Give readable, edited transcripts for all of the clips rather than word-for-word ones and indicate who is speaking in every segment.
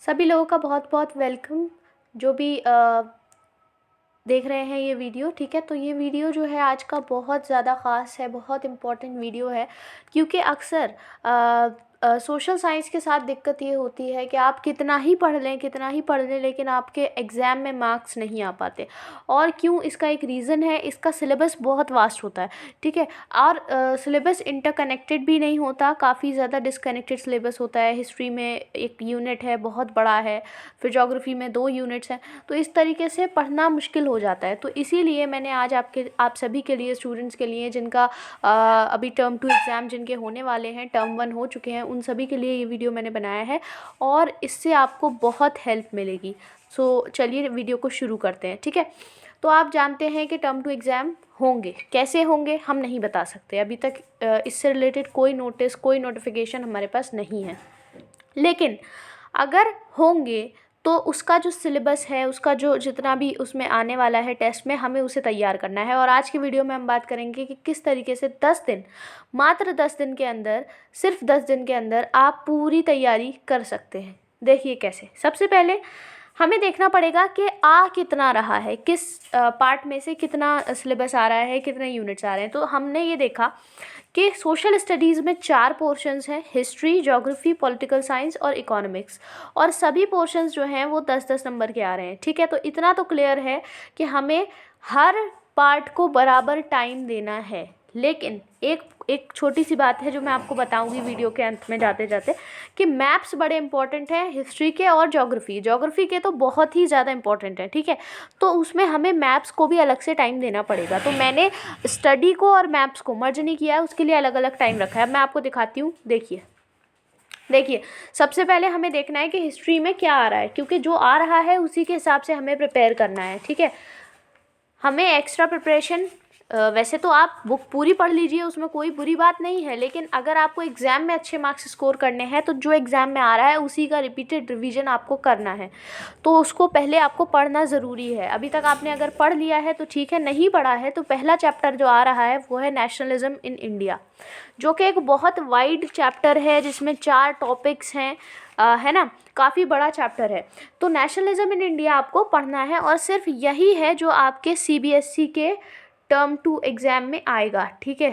Speaker 1: सभी लोगों का बहुत बहुत वेलकम। जो भी देख रहे हैं ये वीडियो, ठीक है। तो ये वीडियो जो है आज का बहुत ज़्यादा ख़ास है, बहुत इम्पोर्टेंट वीडियो है। क्योंकि अक्सर सोशल साइंस के साथ दिक्कत ये होती है कि आप कितना ही पढ़ लें लेकिन आपके एग्ज़ाम में मार्क्स नहीं आ पाते। और क्यों, इसका एक रीज़न है, इसका सिलेबस बहुत वास्ट होता है, ठीक है। और सिलेबस इंटरकनेक्टेड भी नहीं होता, काफ़ी ज़्यादा डिसकनेक्टेड सिलेबस होता है। हिस्ट्री में एक यूनिट है, बहुत बड़ा है, फिर ज्योग्राफी में 2 यूनिट्स हैं। तो इस तरीके से पढ़ना मुश्किल हो जाता है। तो इसीलिए मैंने आज आप सभी के लिए, स्टूडेंट्स के लिए जिनका अभी टर्म 2 एग्ज़ाम जिनके होने वाले हैं, टर्म 1 हो चुके हैं, उन सभी के लिए ये वीडियो मैंने बनाया है और इससे आपको बहुत हेल्प मिलेगी। सो चलिए वीडियो को शुरू करते हैं, ठीक है। तो आप जानते हैं कि टर्म 2 एग्ज़ाम होंगे, कैसे होंगे हम नहीं बता सकते। अभी तक इससे रिलेटेड कोई नोटिस, कोई नोटिफिकेशन हमारे पास नहीं है। लेकिन अगर होंगे तो उसका जो सिलेबस है, उसका जो जितना भी उसमें आने वाला है टेस्ट में, हमें उसे तैयार करना है। और आज की वीडियो में हम बात करेंगे कि किस तरीके से 10 दिन, मात्र 10 दिन के अंदर, सिर्फ 10 दिन के अंदर आप पूरी तैयारी कर सकते हैं। देखिए कैसे। सबसे पहले हमें देखना पड़ेगा कि आ कितना रहा है, किस पार्ट में से कितना सिलेबस आ रहा है, कितने यूनिट्स आ रहे हैं। तो हमने ये देखा कि सोशल स्टडीज़ में 4 पोर्शंस हैं, हिस्ट्री, ज्योग्राफी, पॉलिटिकल साइंस और इकोनॉमिक्स। और सभी पोर्शंस जो हैं वो 10-10 नंबर के आ रहे हैं, ठीक है। तो इतना तो क्लियर है कि हमें हर पार्ट को बराबर टाइम देना है। लेकिन एक छोटी सी बात है जो मैं आपको बताऊंगी वीडियो के अंत में जाते जाते, कि मैप्स बड़े इंपॉर्टेंट हैं हिस्ट्री के और ज्योग्राफी के तो बहुत ही ज़्यादा इंपॉर्टेंट है, ठीक है। तो उसमें हमें मैप्स को भी अलग से टाइम देना पड़ेगा। तो मैंने स्टडी को और मैप्स को मर्ज नहीं किया है, उसके लिए अलग अलग टाइम रखा है। मैं आपको दिखाती हूँ, देखिए सबसे पहले हमें देखना है कि हिस्ट्री में क्या आ रहा है, क्योंकि जो आ रहा है उसी के हिसाब से हमें प्रिपेयर करना है, ठीक है। हमें एक्स्ट्रा प्रिपरेशन, वैसे तो आप बुक पूरी पढ़ लीजिए, उसमें कोई बुरी बात नहीं है। लेकिन अगर आपको एग्ज़ाम में अच्छे मार्क्स स्कोर करने हैं तो जो एग्ज़ाम में आ रहा है उसी का रिपीटेड रिवीजन आपको करना है। तो उसको पहले आपको पढ़ना ज़रूरी है। अभी तक आपने अगर पढ़ लिया है तो ठीक है, नहीं पढ़ा है तो पहला चैप्टर जो आ रहा है वो है नेशनलिज्म इन इंडिया, जो कि एक बहुत वाइड चैप्टर है जिसमें 4 टॉपिक्स हैं, है ना, काफ़ी बड़ा चैप्टर है। तो नेशनलिज्म इन इंडिया आपको पढ़ना है और सिर्फ यही है जो आपके सीबीएसई के टर्म 2 एग्ज़ाम में आएगा, ठीक है।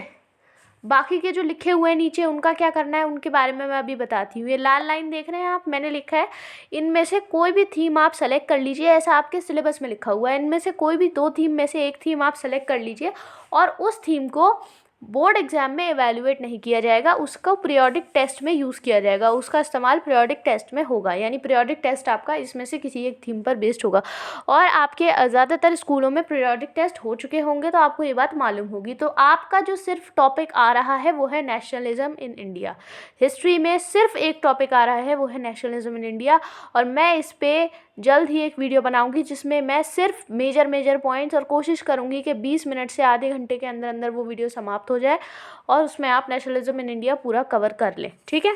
Speaker 1: बाकी के जो लिखे हुए हैं नीचे, उनका क्या करना है उनके बारे में मैं अभी बताती हूँ। ये लाल लाइन देख रहे हैं आप, मैंने लिखा है इनमें से कोई भी थीम आप सेलेक्ट कर लीजिए, ऐसा आपके सिलेबस में लिखा हुआ है। इनमें से कोई भी 2 थीम में से एक थीम आप सेलेक्ट कर लीजिए और उस थीम को बोर्ड एग्जाम में एवेल्युएट नहीं किया जाएगा, उसको पीरियोडिक टेस्ट में यूज़ किया जाएगा, उसका इस्तेमाल पीरियोडिक टेस्ट में होगा। यानी पीरियोडिक टेस्ट आपका इसमें से किसी एक थीम पर बेस्ड होगा। और आपके ज़्यादातर स्कूलों में पीरियोडिक टेस्ट हो चुके होंगे तो आपको ये बात मालूम होगी। तो आपका जो सिर्फ टॉपिक आ रहा है वो है नेशनलिज्म इन इंडिया। हिस्ट्री में सिर्फ एक टॉपिक आ रहा है, वो है नेशनलिज्म इन इंडिया। और मैं इस पर जल्द ही एक वीडियो बनाऊंगी जिसमें मैं सिर्फ मेजर पॉइंट्स, और कोशिश करूंगी कि 20 मिनट से आधे घंटे के अंदर अंदर वो वीडियो समाप्त हो जाए और उसमें आप नेशनलिज्म इन इंडिया पूरा कवर कर लें, ठीक है।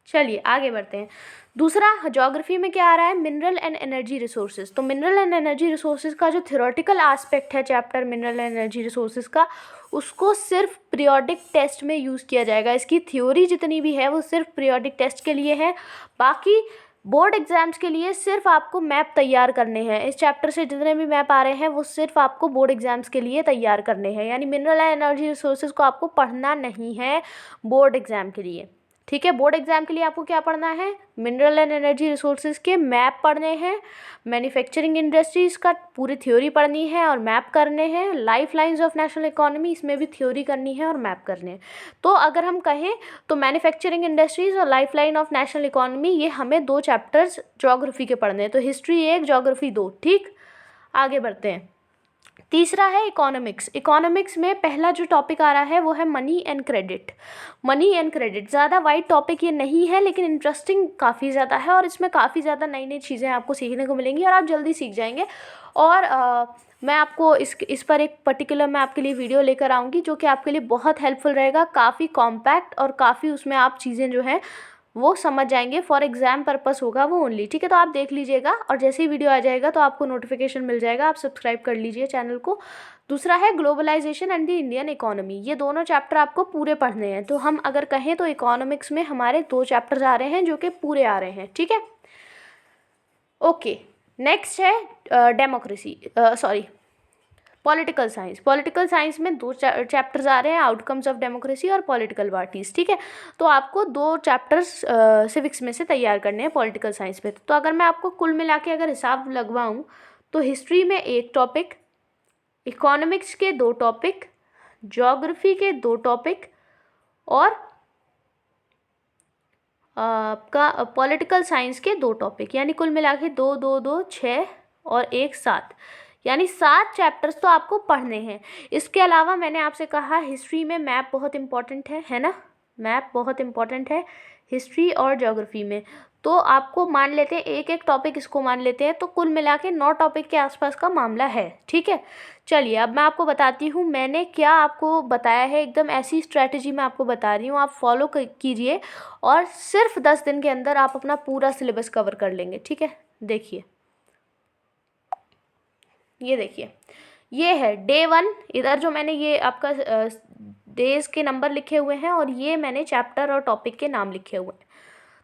Speaker 1: चलिए आगे बढ़ते हैं। दूसरा, ज्योग्राफी में क्या आ रहा है, मिनरल एंड एनर्जी रिसोर्सेज। तो मिनरल एंड एनर्जी रिसोर्सेज का जो थ्योरेटिकल एस्पेक्ट है chapter mineral and energy resources का, उसको सिर्फ पीरियोडिक टेस्ट में यूज़ किया जाएगा। इसकी थ्योरी जितनी भी है वो सिर्फ पीरियोडिक टेस्ट के लिए है। बाकी बोर्ड एग्जाम्स के लिए सिर्फ आपको मैप तैयार करने हैं। इस चैप्टर से जितने भी मैप आ रहे हैं वो सिर्फ आपको बोर्ड एग्जाम्स के लिए तैयार करने हैं। यानी मिनरल एंड एनर्जी रिसोर्सेज को आपको पढ़ना नहीं है बोर्ड एग्जाम के लिए, ठीक है। बोर्ड एग्जाम के लिए आपको क्या पढ़ना है, मिनरल एंड एनर्जी रिसोर्सेज के मैप पढ़ने हैं, मैन्युफैक्चरिंग इंडस्ट्रीज़ का पूरी थ्योरी पढ़नी है और मैप करने हैं, life lines of national economy, इसमें भी थ्योरी करनी है और मैप करने हैं। तो अगर हम कहें तो मैन्युफैक्चरिंग इंडस्ट्रीज़ और life line of national economy, ये हमें 2 चैप्टर्स ज्योग्राफी के पढ़ने हैं। तो हिस्ट्री 1, ज्योग्राफी 2, ठीक। आगे बढ़ते हैं। तीसरा है इकोनॉमिक्स। इकोनॉमिक्स में पहला जो टॉपिक आ रहा है वो है money and credit. Money and credit ज़्यादा वाइड टॉपिक ये नहीं है, लेकिन इंटरेस्टिंग काफ़ी ज़्यादा है और इसमें काफ़ी ज़्यादा नई नई चीज़ें आपको सीखने को मिलेंगी और आप जल्दी सीख जाएंगे। और मैं आपको इस पर एक पर्टिकुलर मैं आपके लिए वीडियो लेकर आऊँगी जो कि आपके लिए बहुत हेल्पफुल रहेगा, काफ़ी कॉम्पैक्ट और काफ़ी उसमें आप चीज़ें जो हैं वो समझ जाएंगे। फॉर एग्ज़ाम पर्पस होगा वो ओनली, ठीक है। तो आप देख लीजिएगा और जैसे ही वीडियो आ जाएगा तो आपको नोटिफिकेशन मिल जाएगा, आप सब्सक्राइब कर लीजिए चैनल को। दूसरा है globalisation and the Indian economy. ये दोनों चैप्टर आपको पूरे पढ़ने हैं। तो हम अगर कहें तो इकोनॉमिक्स में हमारे 2 चैप्टर्स आ रहे हैं जो कि पूरे आ रहे हैं, ठीक है। ओके, नेक्स्ट है democracy, sorry political science. Political science में दो चैप्टर्स आ रहे हैं, आउटकम्स ऑफ डेमोक्रेसी और पॉलिटिकल पार्टीज, ठीक है। तो आपको दो चैप्टर्स सिविक्स में से तैयार करने हैं पॉलिटिकल साइंस में। तो अगर मैं आपको कुल मिला के अगर हिसाब लगवाऊँ तो हिस्ट्री में एक टॉपिक, इकोनॉमिक्स के 2 टॉपिक, ज्योग्राफी के 2 टॉपिक और आपका पॉलिटिकल साइंस के 2 टॉपिक, यानी कुल मिला के 2 2 2 6 और 1 7, यानी 7 चैप्टर्स तो आपको पढ़ने हैं। इसके अलावा मैंने आपसे कहा हिस्ट्री में मैप बहुत इम्पॉर्टेंट है ना, मैप बहुत इम्पॉर्टेंट है हिस्ट्री और ज्योग्राफी में। तो आपको मान लेते हैं एक एक टॉपिक इसको मान लेते हैं, तो कुल मिला के 9 टॉपिक के आसपास का मामला है, ठीक है। चलिए अब मैं आपको बताती हूँ मैंने क्या आपको बताया है, एकदम ऐसी स्ट्रैटेजी मैं आपको बता रही हूँ, आप फॉलो कीजिए और सिर्फ 10 दिन के अंदर आप अपना पूरा सिलेबस कवर कर लेंगे, ठीक है। देखिए, ये देखिए, ये है डे 1, इधर जो मैंने ये आपका डेज के नंबर लिखे हुए हैं और ये मैंने चैप्टर और टॉपिक के नाम लिखे हुए हैं।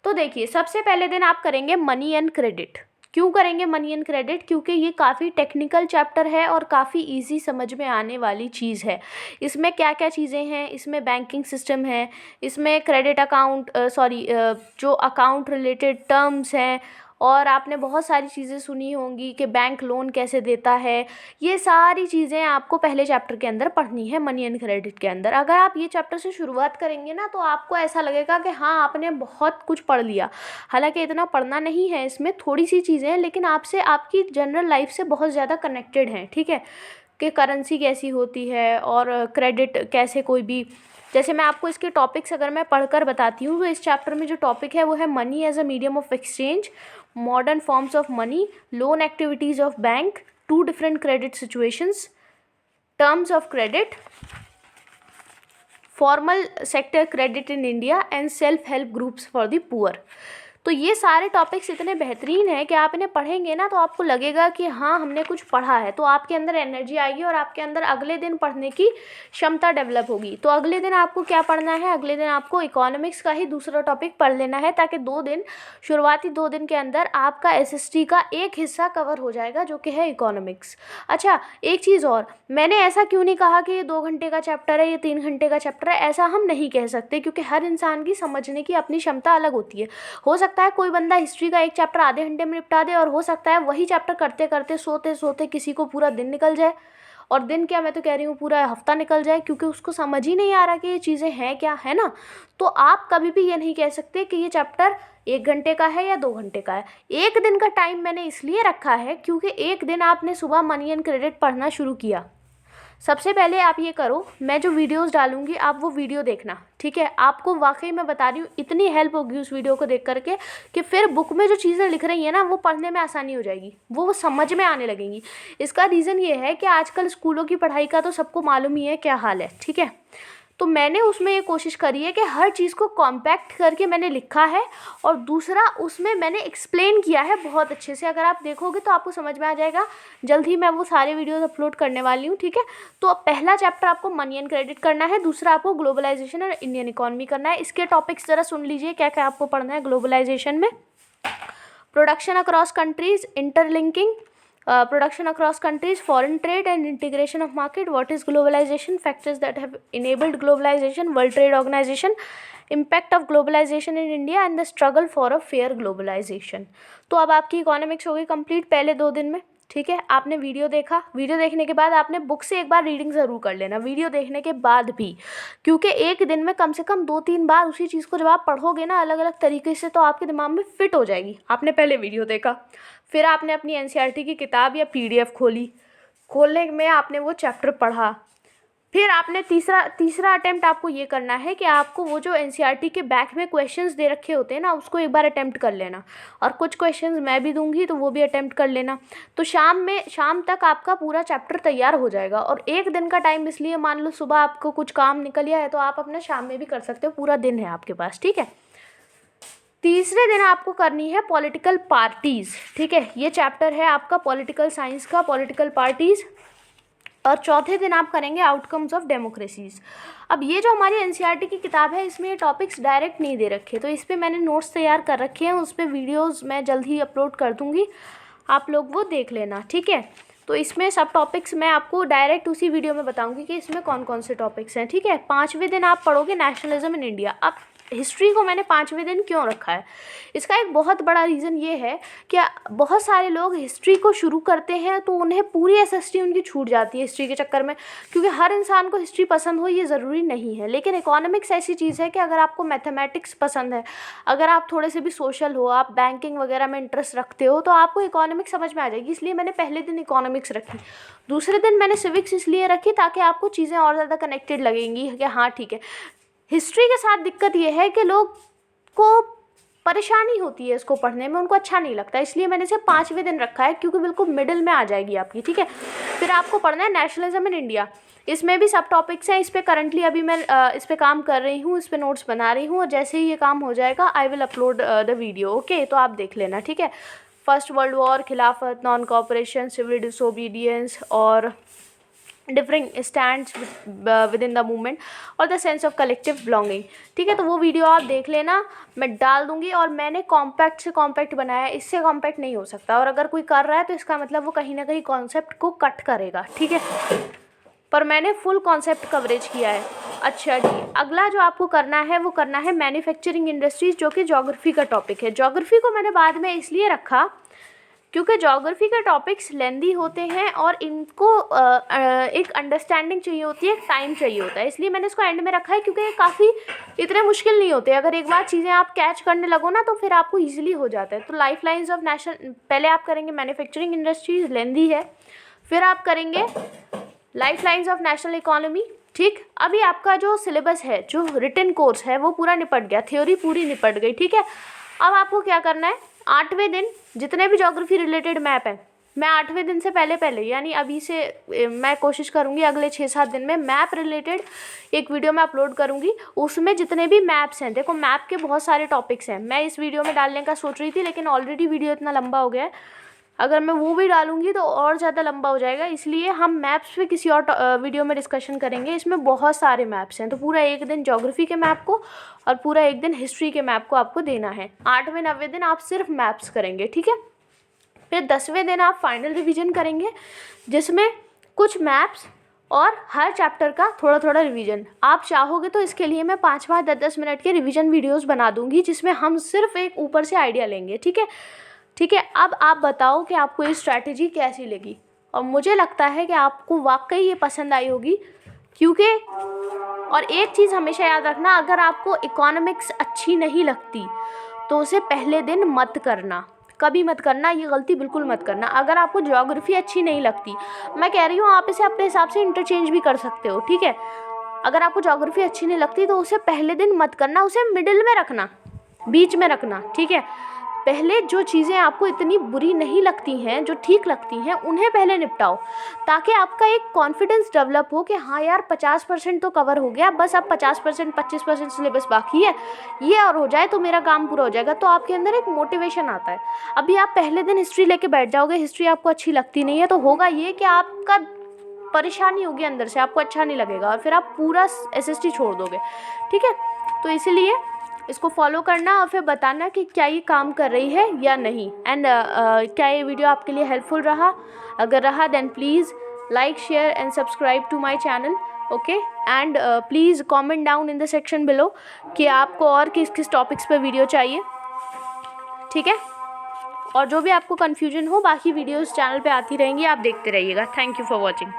Speaker 1: तो देखिए, सबसे पहले दिन आप करेंगे मनी एंड क्रेडिट। क्यों करेंगे मनी एंड क्रेडिट? क्योंकि ये काफ़ी टेक्निकल चैप्टर है और काफ़ी इजी समझ में आने वाली चीज़ है। इसमें क्या क्या चीज़ें हैं, इसमें बैंकिंग सिस्टम है, इसमें क्रेडिट अकाउंट जो अकाउंट रिलेटेड टर्म्स हैं, और आपने बहुत सारी चीज़ें सुनी होंगी कि बैंक लोन कैसे देता है। ये सारी चीज़ें आपको पहले चैप्टर के अंदर पढ़नी है मनी एंड क्रेडिट के अंदर। अगर आप ये चैप्टर से शुरुआत करेंगे ना तो आपको ऐसा लगेगा कि हाँ आपने बहुत कुछ पढ़ लिया, हालांकि इतना पढ़ना नहीं है, इसमें थोड़ी सी चीज़ें हैं लेकिन आपसे आपकी जनरल लाइफ से बहुत ज़्यादा कनेक्टेड हैं, ठीक है। कि करेंसी कैसी होती है और क्रेडिट कैसे, कोई भी जैसे मैं आपको इसके टॉपिक्स अगर मैं पढ़कर बताती हूँ तो इस चैप्टर में जो टॉपिक है वो है money as a medium of exchange, modern forms of money, loan activities of bank, 2 different credit situations, terms of credit, formal sector credit in India and self help groups for the poor. तो ये सारे topics इतने बेहतरीन हैं कि आप इन्हें पढ़ेंगे ना तो आपको लगेगा कि हाँ हमने कुछ पढ़ा है, तो आपके अंदर एनर्जी आएगी और आपके अंदर अगले दिन पढ़ने की क्षमता डेवलप होगी। तो अगले दिन आपको क्या पढ़ना है, अगले दिन आपको इकोनॉमिक्स का ही दूसरा टॉपिक पढ़ लेना है, ताकि 2 दिन, शुरुआती 2 दिन के अंदर आपका एसएसटी का एक हिस्सा कवर हो जाएगा जो कि है इकोनॉमिक्स। अच्छा, एक चीज़ और, मैंने ऐसा क्यों नहीं कहा कि ये 2 घंटे का चैप्टर है, ये 3 घंटे का चैप्टर है, ऐसा हम नहीं कह सकते, क्योंकि हर इंसान की समझने की अपनी क्षमता अलग होती है। हो सकता है कोई बंदा हिस्ट्री का एक चैप्टर आधे घंटे में निपटा दे और हो सकता है वही चैप्टर करते करते सोते सोते किसी को पूरा दिन निकल जाए, और दिन क्या, मैं तो कह रही हूँ पूरा हफ्ता निकल जाए, क्योंकि उसको समझ ही नहीं आ रहा कि ये चीज़ें हैं क्या, है ना। तो आप कभी भी ये नहीं कह सकते कि ये चैप्टर 1 घंटे का है या 2 घंटे का है। 1 दिन का टाइम मैंने इसलिए रखा है क्योंकि 1 दिन आपने सुबह मनी एंड क्रेडिट पढ़ना शुरू किया। सबसे पहले आप ये करो, मैं जो वीडियोस डालूंगी आप वो वीडियो देखना, ठीक है। आपको वाकई मैं बता रही हूँ इतनी हेल्प होगी उस वीडियो को देख करके कि फिर बुक में जो चीज़ें लिख रही हैं ना वो पढ़ने में आसानी हो जाएगी, वो समझ में आने लगेंगी। इसका रीज़न ये है कि आजकल स्कूलों की पढ़ाई का तो सबको मालूम ही है क्या हाल है, ठीक है। तो मैंने उसमें ये कोशिश करी है कि हर चीज़ को कॉम्पैक्ट करके मैंने लिखा है, और दूसरा उसमें मैंने एक्सप्लेन किया है बहुत अच्छे से। अगर आप देखोगे तो आपको समझ में आ जाएगा। जल्द ही मैं वो सारे वीडियोस अपलोड करने वाली हूँ, ठीक है। तो पहला चैप्टर आपको मनी एंड क्रेडिट करना है, दूसरा आपको ग्लोबलाइजेशन और इंडियन इकोनॉमी करना है। इसके टॉपिक्स ज़रा सुन लीजिए क्या क्या आपको पढ़ना है ग्लोबलाइजेशन में। Production across countries, interlinking, production across countries, foreign trade and integration of market, what is globalization, factors that have enabled globalization, World Trade Organization, impact of globalization in India and the struggle for a fair globalization। तो अब आपकी economics हो गई complete पहले 2 दिन में, ठीक है। आपने वीडियो देखा, वीडियो देखने के बाद आपने बुक से एक बार रीडिंग ज़रूर कर लेना वीडियो देखने के बाद भी, क्योंकि एक दिन में कम से कम 2-3 बार उसी चीज़ को जब आप पढ़ोगे ना अलग अलग तरीके से तो आपके दिमाग में फिट हो जाएगी। आपने पहले वीडियो देखा, फिर आपने अपनी एनसीईआरटी की किताब या पीडीएफ खोली, खोलने में आपने वो चैप्टर पढ़ा, फिर आपने तीसरा अटेम्प्ट आपको ये करना है कि आपको वो जो एनसीईआरटी के बैक में क्वेश्चंस दे रखे होते हैं ना उसको एक बार अटेम्प्ट कर लेना, और कुछ क्वेश्चंस मैं भी दूंगी तो वो भी अटेम्प्ट कर लेना। तो शाम तक आपका पूरा चैप्टर तैयार हो जाएगा। और 1 दिन का टाइम इसलिए, मान लो सुबह आपको कुछ काम निकल गया है तो आप अपना शाम में भी कर सकते हो, पूरा दिन है आपके पास, ठीक है। तीसरे दिन आपको करनी है पॉलिटिकल पार्टीज़, ठीक है। ये चैप्टर है आपका पॉलिटिकल साइंस का, पॉलिटिकल पार्टीज़। और चौथे दिन आप करेंगे आउटकम्स ऑफ डेमोक्रेसीज। अब ये जो हमारी एनसीईआरटी की किताब है इसमें ये टॉपिक्स डायरेक्ट नहीं दे रखे, तो इस पर मैंने नोट्स तैयार कर रखे हैं, उस पर वीडियोज़ मैं जल्द ही अपलोड कर दूँगी, आप लोग वो देख लेना, ठीक है। तो इसमें सब टॉपिक्स मैं आपको डायरेक्ट उसी वीडियो में बताऊंगी कि इसमें कौन कौन से टॉपिक्स हैं, ठीक है। 5वें दिन आप पढ़ोगे नेशनलिज्म इन इंडिया। अब हिस्ट्री को मैंने 5वें दिन क्यों रखा है, इसका एक बहुत बड़ा रीज़न ये है कि बहुत सारे लोग हिस्ट्री को शुरू करते हैं तो उन्हें पूरी एसएसटी उनकी छूट जाती है हिस्ट्री के चक्कर में, क्योंकि हर इंसान को हिस्ट्री पसंद हो ये ज़रूरी नहीं है। लेकिन इकोनॉमिक्स ऐसी चीज़ है कि अगर आपको मैथमेटिक्स पसंद है, अगर आप थोड़े से भी सोशल हो, आप बैंकिंग वगैरह में इंटरेस्ट रखते हो, तो आपको इकोनॉमिक्स समझ में आ जाएगी। इसलिए मैंने पहले दिन इकोनॉमिक्स रखी, दूसरे दिन मैंने सिविक्स इसलिए रखी ताकि आपको चीज़ें और ज़्यादा कनेक्टेड लगेंगी कि हाँ ठीक है। हिस्ट्री के साथ दिक्कत ये है कि लोग को परेशानी होती है इसको पढ़ने में, उनको अच्छा नहीं लगता, इसलिए मैंने इसे 5वें दिन रखा है, क्योंकि बिल्कुल मिडिल में आ जाएगी आपकी, ठीक है। फिर आपको पढ़ना है नेशनलिज्म इन इंडिया, इसमें भी सब टॉपिक्स हैं। इस पर करंटली अभी मैं इस पर काम कर रही हूँ, इस पर नोट्स बना रही हूँ, और जैसे ही ये काम हो जाएगा I will upload the video, okay. तो आप देख लेना, ठीक है। First world war, Khilafat, non cooperation, civil disobedience और different stands within the movement और the sense of collective belonging, ठीक है। तो वो वीडियो आप देख लेना, मैं डाल दूंगी। और मैंने कॉम्पैक्ट से कॉम्पैक्ट बनाया है, इससे कॉम्पैक्ट नहीं हो सकता, और अगर कोई कर रहा है तो इसका मतलब वो कहीं ना कहीं कॉन्सेप्ट को कट करेगा, ठीक है। पर मैंने फुल कॉन्सेप्ट कवरेज किया है। अच्छा जी, अगला जो आपको करना है वो करना है मैन्युफैक्चरिंग इंडस्ट्रीज, जो कि ज्योग्राफी का टॉपिक है। ज्योग्राफी को मैंने बाद में इसलिए रखा क्योंकि ज्योग्राफी के टॉपिक्स लेंदी होते हैं और इनको एक अंडरस्टैंडिंग चाहिए होती है, एक टाइम चाहिए होता है, इसलिए मैंने इसको एंड में रखा है, क्योंकि ये काफ़ी इतने मुश्किल नहीं होते। अगर एक बार चीज़ें आप कैच करने लगो ना तो फिर आपको इजीली हो जाता है। तो लाइफ लाइन्स ऑफ नेशनल, पहले आप करेंगे मैन्युफैक्चरिंग इंडस्ट्रीज, लेंदी है, फिर आप करेंगे life lines of national economy, ठीक। अभी आपका जो सिलेबस है, जो रिटन कोर्स है, वो पूरा निपट गया, थ्योरी पूरी निपट गई, ठीक है। अब आपको क्या करना है, 8वें दिन जितने भी ज्योग्राफी रिलेटेड मैप हैं, मैं 8वें दिन से पहले यानी अभी से मैं कोशिश करूँगी अगले 6-7 दिन में मैप रिलेटेड एक वीडियो में अपलोड करूँगी। उसमें जितने भी मैप्स हैं, देखो मैप के बहुत सारे टॉपिक्स हैं, मैं इस वीडियो में डालने का सोच रही थी, लेकिन ऑलरेडी वीडियो इतना लंबा हो गया है, अगर मैं वो भी डालूंगी तो और ज़्यादा लंबा हो जाएगा, इसलिए हम मैप्स पे किसी और वीडियो में डिस्कशन करेंगे। इसमें बहुत सारे मैप्स हैं, तो पूरा एक दिन ज्योग्राफी के मैप को और पूरा एक दिन हिस्ट्री के मैप को आपको देना है। 8वें 9वें दिन आप सिर्फ मैप्स करेंगे, ठीक है। फिर 10वें दिन आप फाइनल रिविजन करेंगे, जिसमें कुछ मैप्स और हर चैप्टर का थोड़ा थोड़ा रिवीजन। आप चाहोगे तो इसके लिए मैं 5-5, 10-10 मिनट के रिवीजन वीडियोस बना दूंगी, जिसमें हम सिर्फ एक ऊपर से आइडिया लेंगे, ठीक है। ठीक है, अब आप बताओ कि आपको ये स्ट्रैटेजी कैसी लगी, और मुझे लगता है कि आपको वाकई ये पसंद आई होगी, क्योंकि और एक चीज़ हमेशा याद रखना, अगर आपको इकोनॉमिक्स अच्छी नहीं लगती तो उसे पहले दिन मत करना, कभी मत करना, ये गलती बिल्कुल मत करना। अगर आपको ज्योग्राफी अच्छी नहीं लगती, मैं कह रही हूँ आप इसे अपने हिसाब से इंटरचेंज भी कर सकते हो, ठीक है। अगर आपको ज्योग्राफी अच्छी नहीं लगती तो उसे पहले दिन मत करना, उसे मिडिल में रखना, बीच में रखना, ठीक है। पहले जो चीज़ें आपको इतनी बुरी नहीं लगती हैं, जो ठीक लगती हैं, उन्हें पहले निपटाओ, ताकि आपका एक कॉन्फिडेंस डेवलप हो कि हाँ यार 50% तो कवर हो गया, बस अब 50% 25% सिलेबस बाकी है, ये और हो जाए तो मेरा काम पूरा हो जाएगा। तो आपके अंदर एक मोटिवेशन आता है। अभी आप पहले दिन हिस्ट्री लेके बैठ जाओगे, हिस्ट्री आपको अच्छी लगती नहीं है, तो होगा ये कि आपका परेशानी होगी अंदर से, आपको अच्छा नहीं लगेगा और फिर आप पूरा SST छोड़ दोगे, ठीक है। तो इसीलिए इसको फॉलो करना और फिर बताना कि क्या ये काम कर रही है या नहीं, एंड क्या ये वीडियो आपके लिए हेल्पफुल रहा। अगर रहा then please like, share and subscribe to my channel, okay. And please comment down in the section below कि आपको और किस किस टॉपिक्स पे वीडियो चाहिए, ठीक है। और जो भी आपको कन्फ्यूजन हो, बाकी वीडियोज़ चैनल पे आती रहेंगी, आप देखते रहिएगा। Thank you for watching.